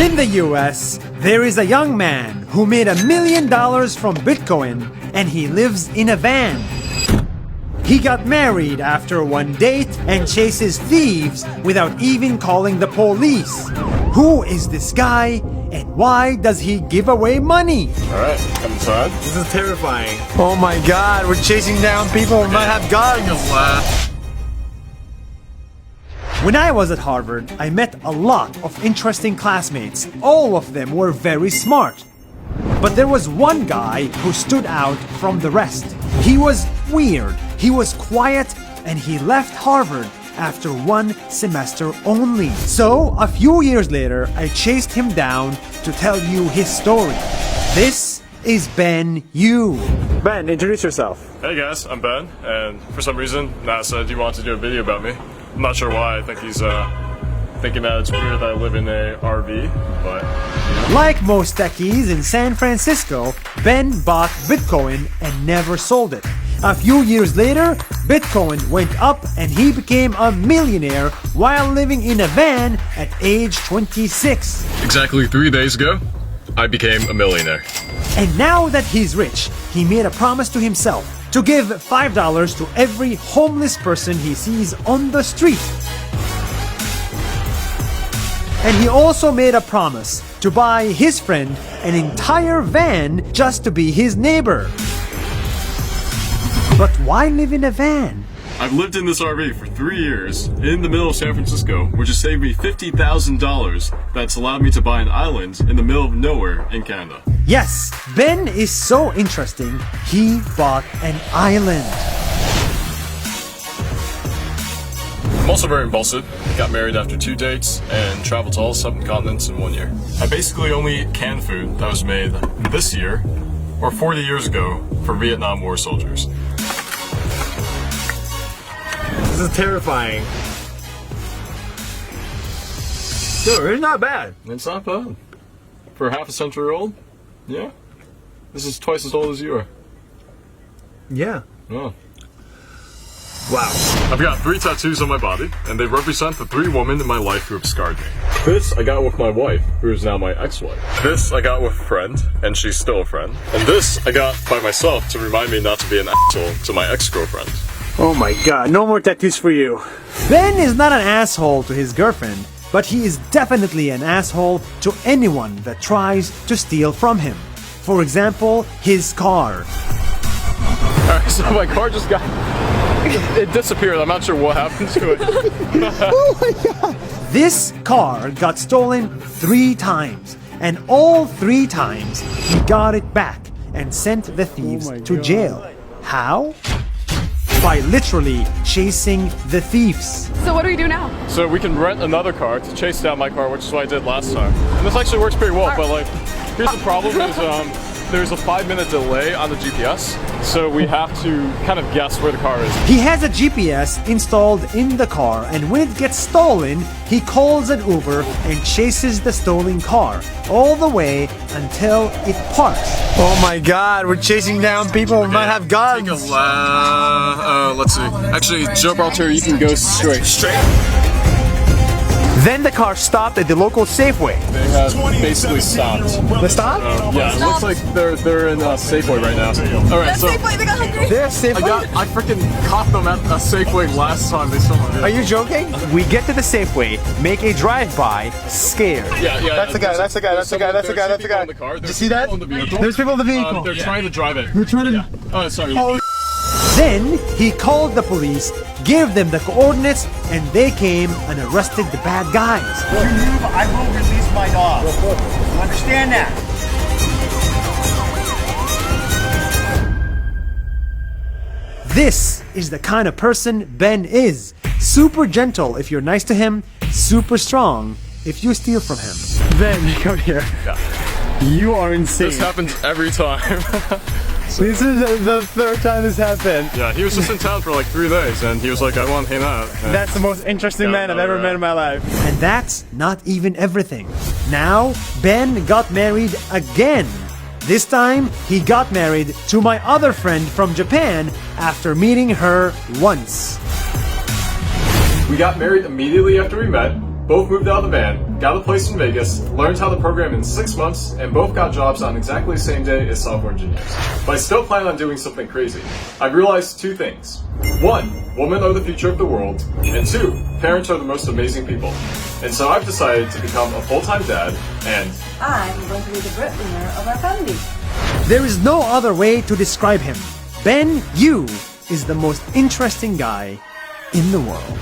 In the US, there is a young man who made $1 million from Bitcoin and he lives in a van. He got married after one date and chases thieves without even calling the police. Who is this guy and why does he give away money? Alright, come inside. This is terrifying. Oh my god, we're chasing down people who might have guns. When I was at Harvard, I met a lot of interesting classmates. All of them were very smart. But there was one guy who stood out from the rest. He was weird, he was quiet, and he left Harvard after one semester only. So, a few years later, I chased him down to tell you his story. This is Ben Yu. Ben, introduce yourself. Hey guys, I'm Ben, and for some reason, Nat said he wanted to do a video about me. I'm not sure why. I think he's thinking that it's weird that I live in a RV, but... Like most techies in San Francisco, Ben bought Bitcoin and never sold it. A few years later, Bitcoin went up and he became a millionaire while living in a van at age 26. Exactly 3 days ago, I became a millionaire. And now that he's rich, he made a promise to himself to give $5 to every homeless person he sees on the street. And he also made a promise to buy his friend an entire van just to be his neighbor. But why live in a van? I've lived in this RV for 3 years in the middle of San Francisco, which has saved me $50,000 that's allowed me to buy an island in the middle of nowhere in Canada. Yes, Ben is so interesting, he bought an island. I'm also very impulsive. Got married after 2 dates and traveled to all 7 continents in 1 year. I basically only eat canned food that was made this year or 40 years ago for Vietnam War soldiers. This is terrifying. Dude, it's not bad. It's not bad. For half a century old? Yeah. This is twice as old as you are. Yeah. Oh. Wow. I've got 3 tattoos on my body, and they represent the 3 women in my life who have scarred me. This I got with my wife, who is now my ex-wife. This I got with a friend, and she's still a friend. And this I got by myself to remind me not to be an asshole to my ex-girlfriend. Oh my god, no more tattoos for you. Ben is not an asshole to his girlfriend, but he is definitely an asshole to anyone that tries to steal from him. For example, his car. Alright, so my car just got... It disappeared. I'm not sure what happened to it. Oh my god! This car got stolen 3 times, and all 3 times he got it back and sent the thieves to jail. How? By literally chasing the thieves. So what do we do now? So we can rent another car to chase down my car, which is what I did last time. And this actually works pretty well, but like, here's the problem is there's a 5-minute delay on the GPS, so we have to kind of guess where the car is. He has a GPS installed in the car, and when it gets stolen, he calls an Uber and chases the stolen car all the way until it parks. Oh my god, we're chasing down people who might have guns. Take a left. Let's see. Actually, Gibraltar, you can go straight. Then the car stopped at the local Safeway. They have basically stopped. They stopped? Yeah, it looks like they're in Safeway right now. All right, so Safeway, they got hungry. They're Safeway? I freaking caught them at a Safeway last time they stole my vehicle. Are you joking? We get to the Safeway, make a drive-by, scared. Yeah. That's the guy, that's the guy, that's the guy, that's the guy, that's the guy. Did you see that? There's people in the vehicle. They're trying to drive it. They're trying to... Yeah. Oh, sorry. Then he called the police, gave them the coordinates, and they came and arrested the bad guys. If you move, I will release my dog. You understand that? This is the kind of person Ben is. Super gentle if you're nice to him, super strong if you steal from him. Ben, come here. Yeah. You are insane. This happens every time. This is the 3rd time this happened. Yeah, he was just in town for like 3 days, and he was like, I want to hang out. And That's the most interesting man I've ever met in my life. And that's not even everything. Now, Ben got married again. This time, he got married to my other friend from Japan after meeting her once. We got married immediately after we met. both moved out of the van, got a place in Vegas, learned how to program in 6 months, and both got jobs on exactly the same day as software engineers. But I still plan on doing something crazy. I've realized 2 things. 1, women are the future of the world, and 2, parents are the most amazing people. And so I've decided to become a full-time dad, and I'm going to be the breadwinner of our family. There is no other way to describe him. Ben Yu is the most interesting guy in the world.